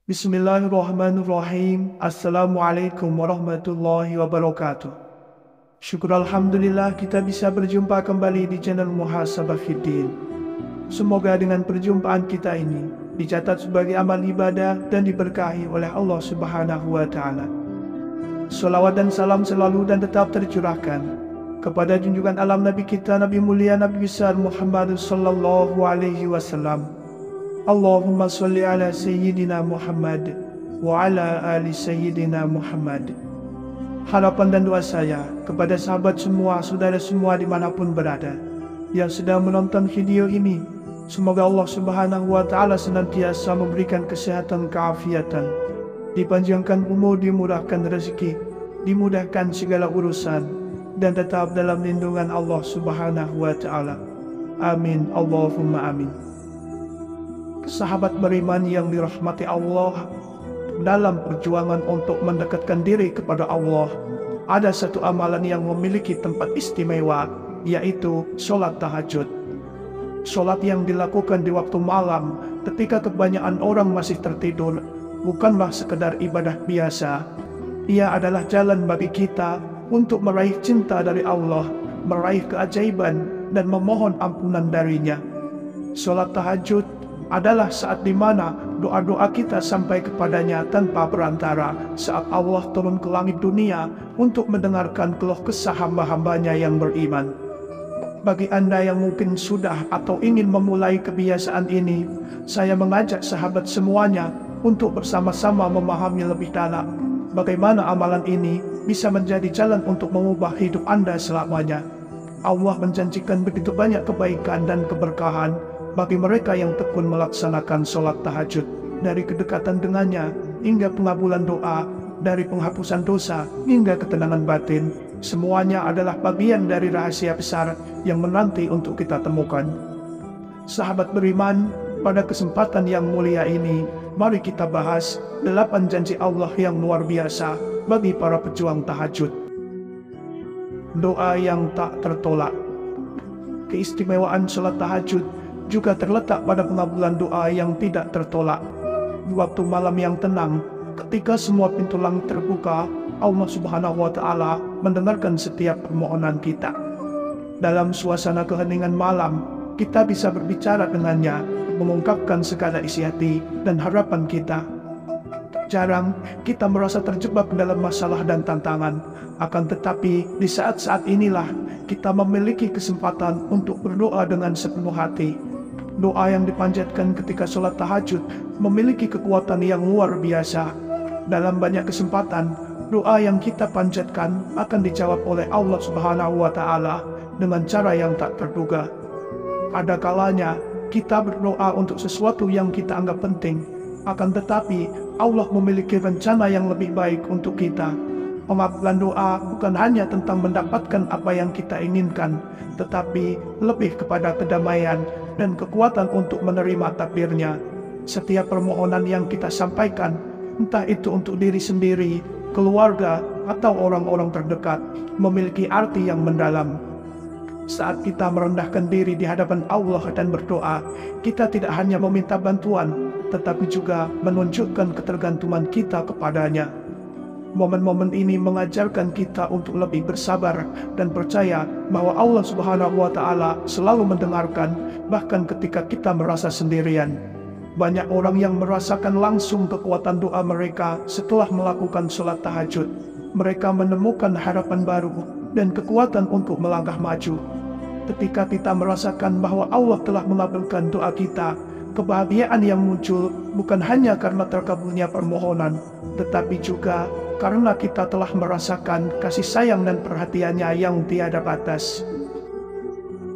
Bismillahirrahmanirrahim. Assalamualaikum warahmatullahi wabarakatuh. Syukur Alhamdulillah kita bisa berjumpa kembali di channel Muhasabah Fiddin. Semoga dengan perjumpaan kita ini dicatat sebagai amal ibadah dan diberkahi oleh Allah Subhanahu wa Ta'ala. Salawat dan salam selalu dan tetap tercurahkan kepada junjungan alam Nabi kita, Nabi mulia, Nabi besar Muhammad sallallahu alaihi wasallam. Allahumma sholli ala Sayyidina Muhammad wa ala ali Sayyidina Muhammad. Harapan dan doa saya kepada sahabat semua, saudara semua dimanapun berada yang sedang menonton video ini, semoga Allah Subhanahu wa Ta'ala senantiasa memberikan kesehatan, keafiatan, dipanjangkan umur, dimurahkan rezeki, dimudahkan segala urusan, dan tetap dalam lindungan Allah Subhanahu wa Ta'ala. Amin, Allahumma amin. Sahabat beriman yang dirahmati Allah, dalam perjuangan untuk mendekatkan diri kepada Allah, ada satu amalan yang memiliki tempat istimewa, yaitu sholat tahajud. Sholat yang dilakukan di waktu malam ketika kebanyakan orang masih tertidur bukanlah sekedar ibadah biasa. Ia adalah jalan bagi kita untuk meraih cinta dari Allah, meraih keajaiban dan memohon ampunan darinya. Sholat tahajud adalah saat di mana doa-doa kita sampai kepadanya tanpa perantara, saat Allah turun ke langit dunia untuk mendengarkan keluh kesah hamba-hambanya yang beriman. Bagi Anda yang mungkin sudah atau ingin memulai kebiasaan ini, saya mengajak sahabat semuanya untuk bersama-sama memahami lebih dalam bagaimana amalan ini bisa menjadi jalan untuk mengubah hidup Anda selamanya. Allah menjanjikan begitu banyak kebaikan dan keberkahan bagi mereka yang tekun melaksanakan sholat tahajud, dari kedekatan dengannya hingga pengabulan doa, dari penghapusan dosa hingga ketenangan batin. Semuanya adalah bagian dari rahasia besar yang menanti untuk kita temukan. Sahabat beriman, pada kesempatan yang mulia ini, mari kita bahas 8 janji Allah yang luar biasa bagi para pejuang tahajud. Doa yang tak tertolak. Keistimewaan sholat tahajud juga terletak pada pengabulan doa yang tidak tertolak. Di waktu malam yang tenang, ketika semua pintu langit terbuka, Allah Subhanahu wa Ta'ala mendengarkan setiap permohonan kita. Dalam suasana keheningan malam, kita bisa berbicara dengannya, mengungkapkan segala isi hati dan harapan kita. Jarang kita merasa terjebak dalam masalah dan tantangan, akan tetapi di saat-saat inilah kita memiliki kesempatan untuk berdoa dengan sepenuh hati. Doa yang dipanjatkan ketika sholat tahajud memiliki kekuatan yang luar biasa. Dalam banyak kesempatan, doa yang kita panjatkan akan dijawab oleh Allah Subhanahu wa Ta'ala dengan cara yang tak terduga. Ada kalanya kita berdoa untuk sesuatu yang kita anggap penting, akan tetapi Allah memiliki rencana yang lebih baik untuk kita. Pengabulan doa bukan hanya tentang mendapatkan apa yang kita inginkan, tetapi lebih kepada kedamaian dan kekuatan untuk menerima takdirnya. Setiap permohonan yang kita sampaikan, entah itu untuk diri sendiri, keluarga, atau orang-orang terdekat, memiliki arti yang mendalam. Saat kita merendahkan diri di hadapan Allah dan berdoa, kita tidak hanya meminta bantuan, tetapi juga menunjukkan ketergantungan kita kepadanya. Momen-momen ini mengajarkan kita untuk lebih bersabar dan percaya bahwa Allah Subhanahu wa Ta'ala selalu mendengarkan, bahkan ketika kita merasa sendirian. Banyak orang yang merasakan langsung kekuatan doa mereka setelah melakukan sholat tahajud. Mereka menemukan harapan baru dan kekuatan untuk melangkah maju. Ketika kita merasakan bahwa Allah telah mengabulkan doa kita, kebahagiaan yang muncul bukan hanya karena terkabulnya permohonan, tetapi juga karena kita telah merasakan kasih sayang dan perhatiannya yang tiada batas.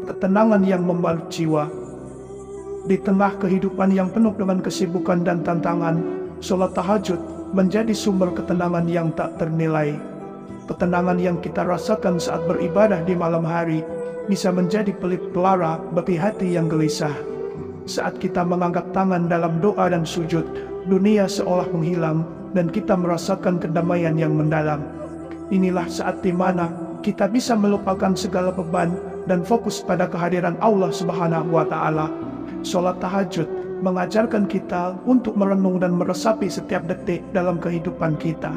Ketenangan yang membalut jiwa. Di tengah kehidupan yang penuh dengan kesibukan dan tantangan, sholat tahajud menjadi sumber ketenangan yang tak ternilai. Ketenangan yang kita rasakan saat beribadah di malam hari bisa menjadi pelip pelara bagi hati yang gelisah. Saat kita mengangkat tangan dalam doa dan sujud, dunia seolah menghilang dan kita merasakan kedamaian yang mendalam. Inilah saat di mana kita bisa melupakan segala beban dan fokus pada kehadiran Allah Subhanahu wa Ta'ala. sholat tahajud mengajarkan kita untuk merenung dan meresapi setiap detik dalam kehidupan kita.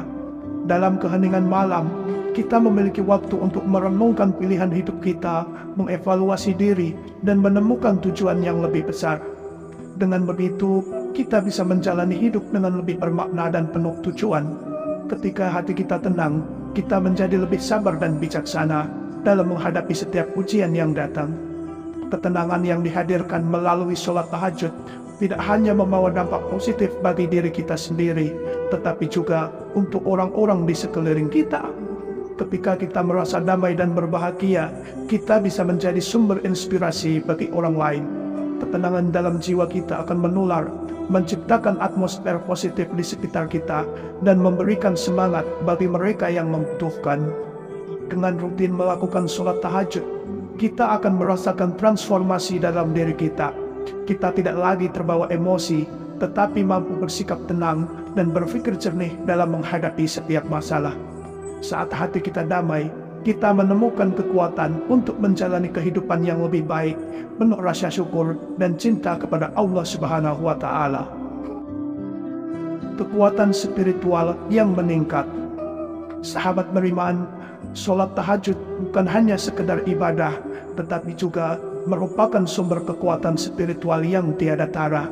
Dalam keheningan malam, kita memiliki waktu untuk merenungkan pilihan hidup kita, mengevaluasi diri, dan menemukan tujuan yang lebih besar. Dengan begitu, kita bisa menjalani hidup dengan lebih bermakna dan penuh tujuan. Ketika hati kita tenang, kita menjadi lebih sabar dan bijaksana dalam menghadapi setiap ujian yang datang. Ketenangan yang dihadirkan melalui sholat tahajud tidak hanya membawa dampak positif bagi diri kita sendiri, tetapi juga untuk orang-orang di sekeliling kita. Ketika kita merasa damai dan berbahagia, kita bisa menjadi sumber inspirasi bagi orang lain. Ketenangan dalam jiwa kita akan menular, menciptakan atmosfer positif di sekitar kita, dan memberikan semangat bagi mereka yang membutuhkan. Dengan rutin melakukan sholat tahajud, kita akan merasakan transformasi dalam diri kita. Kita tidak lagi terbawa emosi, tetapi mampu bersikap tenang dan berpikir jernih dalam menghadapi setiap masalah. Saat hati kita damai, kita menemukan kekuatan untuk menjalani kehidupan yang lebih baik, penuh rasa syukur dan cinta kepada Allah Subhanahu wa Ta'ala. Kekuatan spiritual yang meningkat. Sahabat beriman, sholat tahajud bukan hanya sekedar ibadah, tetapi juga merupakan sumber kekuatan spiritual yang tiada tara.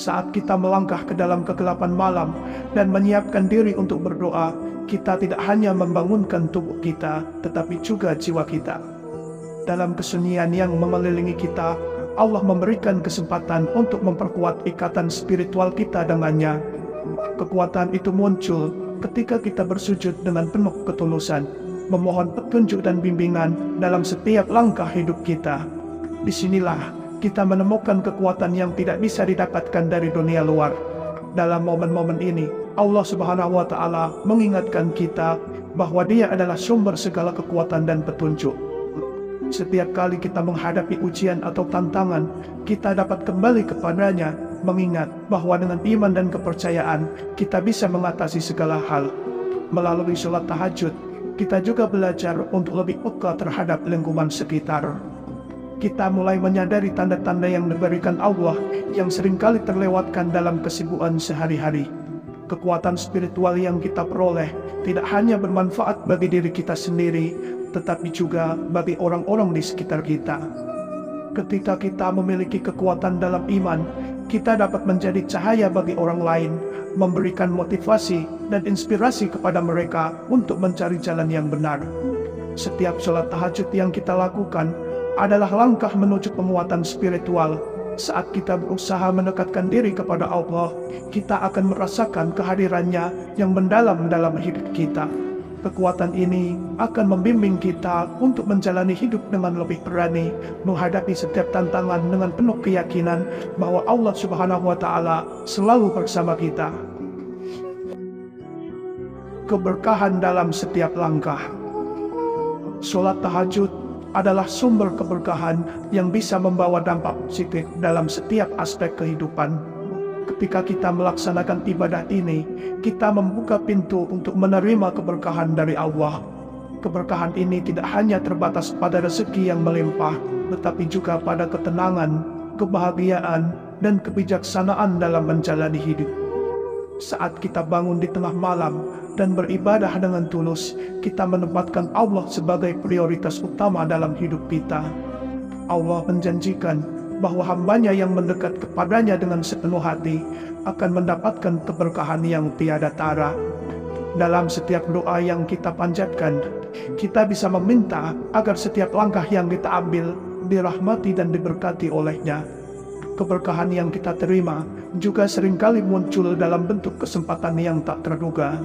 Saat kita melangkah ke dalam kegelapan malam dan menyiapkan diri untuk berdoa, kita tidak hanya membangunkan tubuh kita, tetapi juga jiwa kita. Dalam kesunyian yang mengelilingi kita, Allah memberikan kesempatan untuk memperkuat ikatan spiritual kita dengannya. Kekuatan itu muncul ketika kita bersujud dengan penuh ketulusan, memohon petunjuk dan bimbingan dalam setiap langkah hidup kita. Disinilah kita menemukan kekuatan yang tidak bisa didapatkan dari dunia luar. Dalam momen-momen ini, Allah Subhanahu wa Ta'ala mengingatkan kita bahwa Dia adalah sumber segala kekuatan dan petunjuk. Setiap kali kita menghadapi ujian atau tantangan, kita dapat kembali kepadanya, mengingat bahwa dengan iman dan kepercayaan, kita bisa mengatasi segala hal. Melalui sholat tahajud, kita juga belajar untuk lebih peka terhadap lingkungan sekitar. Kita mulai menyadari tanda-tanda yang diberikan Allah yang seringkali terlewatkan dalam kesibukan sehari-hari. Kekuatan spiritual yang kita peroleh tidak hanya bermanfaat bagi diri kita sendiri, tetapi juga bagi orang-orang di sekitar kita. Ketika kita memiliki kekuatan dalam iman, kita dapat menjadi cahaya bagi orang lain, memberikan motivasi dan inspirasi kepada mereka untuk mencari jalan yang benar. Setiap sholat tahajud yang kita lakukan adalah langkah menuju penguatan spiritual. Saat kita berusaha mendekatkan diri kepada Allah, kita akan merasakan kehadirannya yang mendalam dalam hidup kita. Kekuatan ini akan membimbing kita untuk menjalani hidup dengan lebih berani, menghadapi setiap tantangan dengan penuh keyakinan bahwa Allah Subhanahu wa Ta'ala selalu bersama kita. Keberkahan dalam setiap langkah. Sholat tahajud adalah sumber keberkahan yang bisa membawa dampak positif dalam setiap aspek kehidupan. Ketika kita melaksanakan ibadah ini, kita membuka pintu untuk menerima keberkahan dari Allah. Keberkahan ini tidak hanya terbatas pada rezeki yang melimpah, tetapi juga pada ketenangan, kebahagiaan, dan kebijaksanaan dalam menjalani hidup. Saat kita bangun di tengah malam dan beribadah dengan tulus, kita menempatkan Allah sebagai prioritas utama dalam hidup kita. Allah menjanjikan bahwa hambanya yang mendekat kepadanya dengan sepenuh hati akan mendapatkan keberkahan yang tiada tara. Dalam setiap doa yang kita panjatkan, kita bisa meminta agar setiap langkah yang kita ambil dirahmati dan diberkati olehnya. Keberkahan yang kita terima juga seringkali muncul dalam bentuk kesempatan yang tak terduga.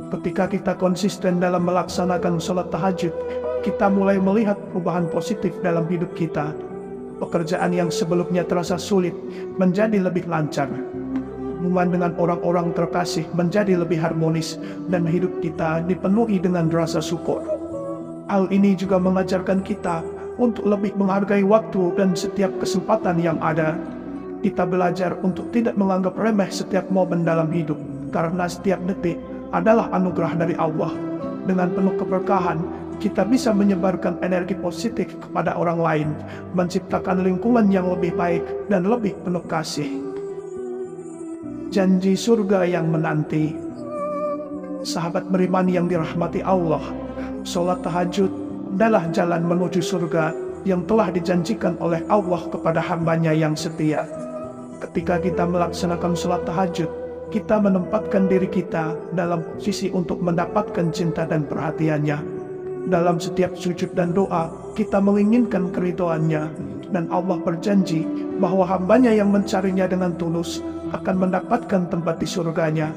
Ketika kita konsisten dalam melaksanakan sholat tahajud, kita mulai melihat perubahan positif dalam hidup kita. Pekerjaan yang sebelumnya terasa sulit menjadi lebih lancar. Hubungan dengan orang-orang terkasih menjadi lebih harmonis, dan hidup kita dipenuhi dengan rasa syukur. Hal ini juga mengajarkan kita untuk lebih menghargai waktu dan setiap kesempatan yang ada. Kita belajar untuk tidak menganggap remeh setiap momen dalam hidup, karena setiap detik adalah anugerah dari Allah. Dengan penuh keberkahan, kita bisa menyebarkan energi positif kepada orang lain, menciptakan lingkungan yang lebih baik dan lebih penuh kasih. Janji surga yang menanti. Sahabat beriman yang dirahmati Allah, sholat tahajud adalah jalan menuju surga yang telah dijanjikan oleh Allah kepada hambanya yang setia. Ketika kita melaksanakan sholat tahajud, kita menempatkan diri kita dalam posisi untuk mendapatkan cinta dan perhatiannya. Dalam setiap sujud dan doa, kita menginginkan keridhoannya, dan Allah berjanji bahwa hambanya yang mencarinya dengan tulus akan mendapatkan tempat di surganya.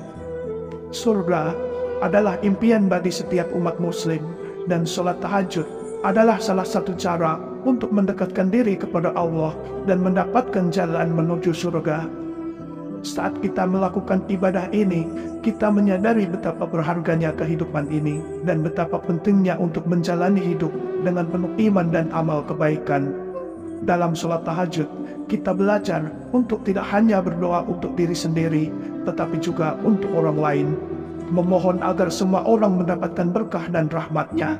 Surga adalah impian bagi setiap umat muslim, dan sholat tahajud adalah salah satu cara untuk mendekatkan diri kepada Allah dan mendapatkan jalan menuju surga. Saat kita melakukan ibadah ini, kita menyadari betapa berharganya kehidupan ini dan betapa pentingnya untuk menjalani hidup dengan penuh iman dan amal kebaikan. Dalam sholat tahajud, kita belajar untuk tidak hanya berdoa untuk diri sendiri, tetapi juga untuk orang lain, memohon agar semua orang mendapatkan berkah dan rahmat-Nya.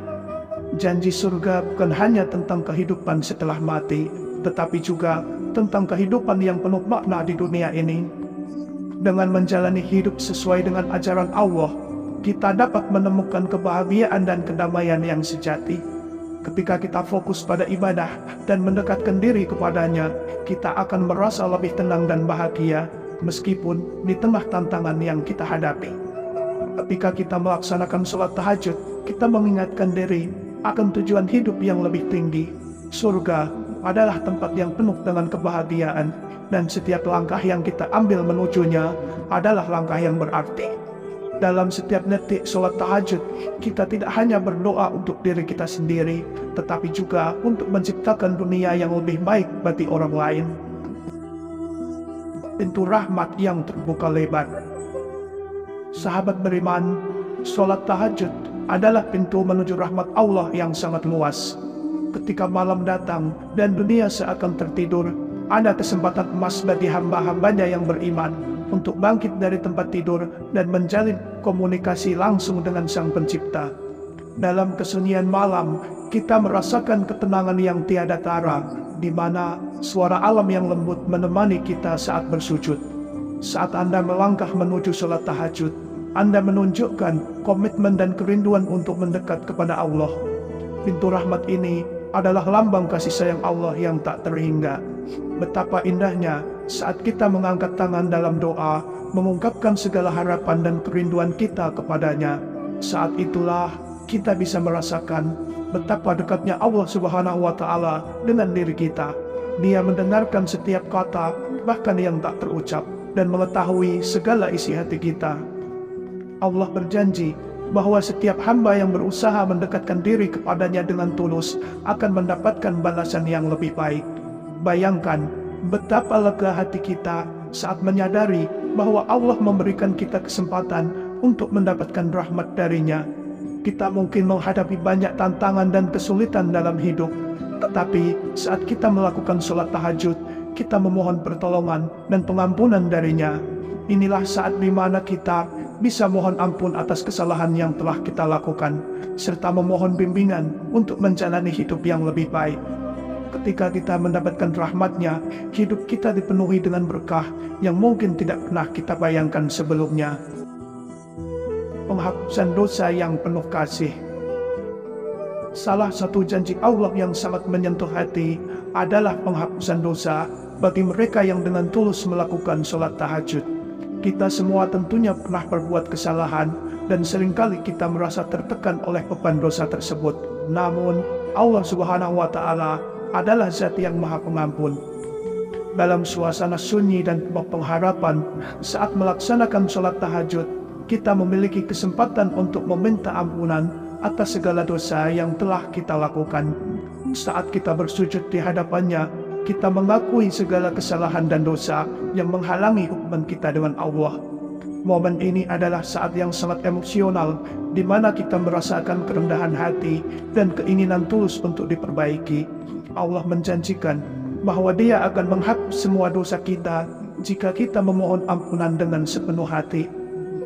Janji surga bukan hanya tentang kehidupan setelah mati, tetapi juga tentang kehidupan yang penuh makna di dunia ini. Dengan menjalani hidup sesuai dengan ajaran Allah, kita dapat menemukan kebahagiaan dan kedamaian yang sejati. Ketika kita fokus pada ibadah dan mendekatkan diri kepadanya, kita akan merasa lebih tenang dan bahagia, meskipun di tengah tantangan yang kita hadapi. Ketika kita melaksanakan sholat tahajud, kita mengingatkan diri akan tujuan hidup yang lebih tinggi. Surga adalah tempat yang penuh dengan kebahagiaan, dan setiap langkah yang kita ambil menujunya adalah langkah yang berarti. Dalam setiap detik sholat tahajud, kita tidak hanya berdoa untuk diri kita sendiri, tetapi juga untuk menciptakan dunia yang lebih baik bagi orang lain. Pintu rahmat yang terbuka lebar. Sahabat beriman, sholat tahajud adalah pintu menuju rahmat Allah yang sangat luas. Ketika malam datang dan dunia seakan tertidur, ada kesempatan emas bagi hamba-hambanya yang beriman untuk bangkit dari tempat tidur dan menjalin komunikasi langsung dengan Sang Pencipta. Dalam kesunyian malam, kita merasakan ketenangan yang tiada tara, di mana suara alam yang lembut menemani kita saat bersujud. Saat Anda melangkah menuju sholat tahajud, Anda menunjukkan komitmen dan kerinduan untuk mendekat kepada Allah. Pintu rahmat ini adalah lambang kasih sayang Allah yang tak terhingga. Betapa indahnya saat kita mengangkat tangan dalam doa, mengungkapkan segala harapan dan kerinduan kita kepadanya. Saat itulah kita bisa merasakan betapa dekatnya Allah Subhanahu wa Ta'ala dengan diri kita. Dia mendengarkan setiap kata, bahkan yang tak terucap, dan mengetahui segala isi hati kita. Allah berjanji bahwa setiap hamba yang berusaha mendekatkan diri kepadanya dengan tulus akan mendapatkan balasan yang lebih baik. Bayangkan betapa lega hati kita saat menyadari bahwa Allah memberikan kita kesempatan untuk mendapatkan rahmat darinya. Kita mungkin menghadapi banyak tantangan dan kesulitan dalam hidup, tetapi saat kita melakukan sholat tahajud, kita memohon pertolongan dan pengampunan darinya. Inilah saat di mana kita bisa mohon ampun atas kesalahan yang telah kita lakukan, serta memohon bimbingan untuk menjalani hidup yang lebih baik. Ketika kita mendapatkan rahmat-Nya, hidup kita dipenuhi dengan berkah yang mungkin tidak pernah kita bayangkan sebelumnya. Penghapusan dosa yang penuh kasih. Salah satu janji Allah yang sangat menyentuh hati adalah penghapusan dosa bagi mereka yang dengan tulus melakukan sholat tahajud. Kita semua tentunya pernah berbuat kesalahan dan seringkali kita merasa tertekan oleh beban dosa tersebut. Namun, Allah Subhanahu wa Ta'ala adalah Zat yang Maha Pengampun. Dalam suasana sunyi dan penuh pengharapan, saat melaksanakan sholat tahajud, kita memiliki kesempatan untuk meminta ampunan atas segala dosa yang telah kita lakukan. Saat kita bersujud di hadapannya, kita mengakui segala kesalahan dan dosa yang menghalangi hubungan kita dengan Allah. Momen ini adalah saat yang sangat emosional, di mana kita merasakan kerendahan hati dan keinginan tulus untuk diperbaiki. Allah menjanjikan bahwa Dia akan menghapus semua dosa kita jika kita memohon ampunan dengan sepenuh hati.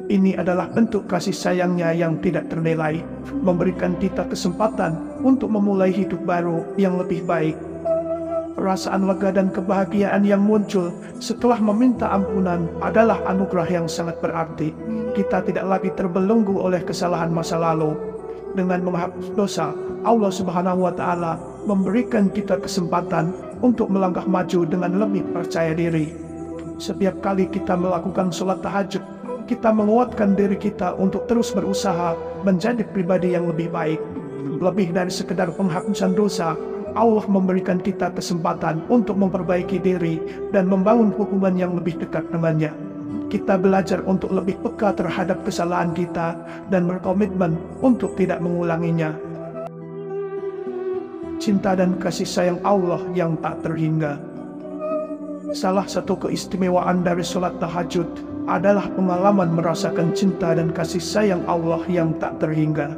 Ini adalah bentuk kasih sayangnya yang tidak ternilai, memberikan kita kesempatan untuk memulai hidup baru yang lebih baik. Perasaan lega dan kebahagiaan yang muncul setelah meminta ampunan adalah anugerah yang sangat berarti. Kita tidak lagi terbelenggu oleh kesalahan masa lalu. Dengan menghapus dosa, Allah Subhanahu wa Ta'ala memberikan kita kesempatan untuk melangkah maju dengan lebih percaya diri. Setiap kali kita melakukan sholat tahajud, kita menguatkan diri kita untuk terus berusaha menjadi pribadi yang lebih baik. Lebih dari sekedar penghapusan dosa, Allah memberikan kita kesempatan untuk memperbaiki diri dan membangun hubungan yang lebih dekat dengannya. Kita belajar untuk lebih peka terhadap kesalahan kita dan berkomitmen untuk tidak mengulanginya. Cinta dan kasih sayang Allah yang tak terhingga. Salah satu keistimewaan dari sholat tahajud adalah pengalaman merasakan cinta dan kasih sayang Allah yang tak terhingga.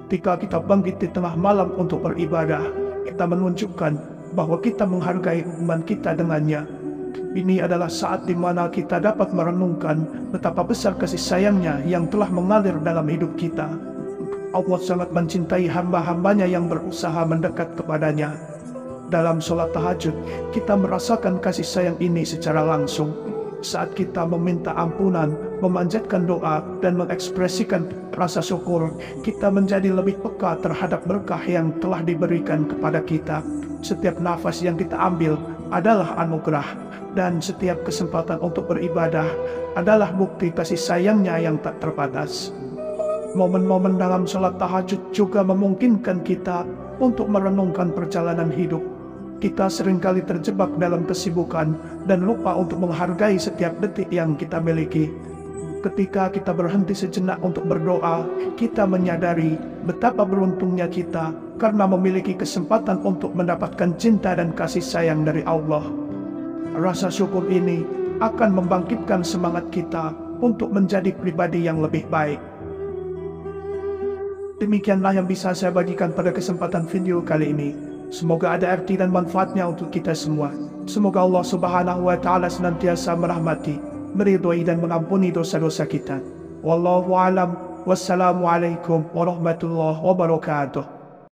Ketika kita bangkit di tengah malam untuk beribadah, kita menunjukkan bahwa kita menghargai hubungan kita dengannya. Ini adalah saat di mana kita dapat merenungkan betapa besar kasih sayangnya yang telah mengalir dalam hidup kita. Allah sangat mencintai hamba-hambanya yang berusaha mendekat kepadanya. Dalam sholat tahajud, kita merasakan kasih sayang ini secara langsung. Saat kita meminta ampunan, memanjatkan doa, dan mengekspresikan rasa syukur, kita menjadi lebih peka terhadap berkah yang telah diberikan kepada kita. Setiap nafas yang kita ambil adalah anugerah, dan setiap kesempatan untuk beribadah adalah bukti kasih sayangnya yang tak terbatas. Momen-momen dalam sholat tahajud juga memungkinkan kita untuk merenungkan perjalanan hidup. Kita seringkali terjebak dalam kesibukan dan lupa untuk menghargai setiap detik yang kita miliki. Ketika kita berhenti sejenak untuk berdoa, kita menyadari betapa beruntungnya kita karena memiliki kesempatan untuk mendapatkan cinta dan kasih sayang dari Allah. Rasa syukur ini akan membangkitkan semangat kita untuk menjadi pribadi yang lebih baik. Demikianlah yang bisa saya bagikan pada kesempatan video kali ini. Semoga ada arti dan manfaatnya untuk kita semua. Semoga Allah Subhanahu wa Ta'ala senantiasa merahmati, meridhoi dan mengampuni dosa-dosa kita. Wallahu a'lam. Wassalamualaikum warahmatullahi wabarakatuh.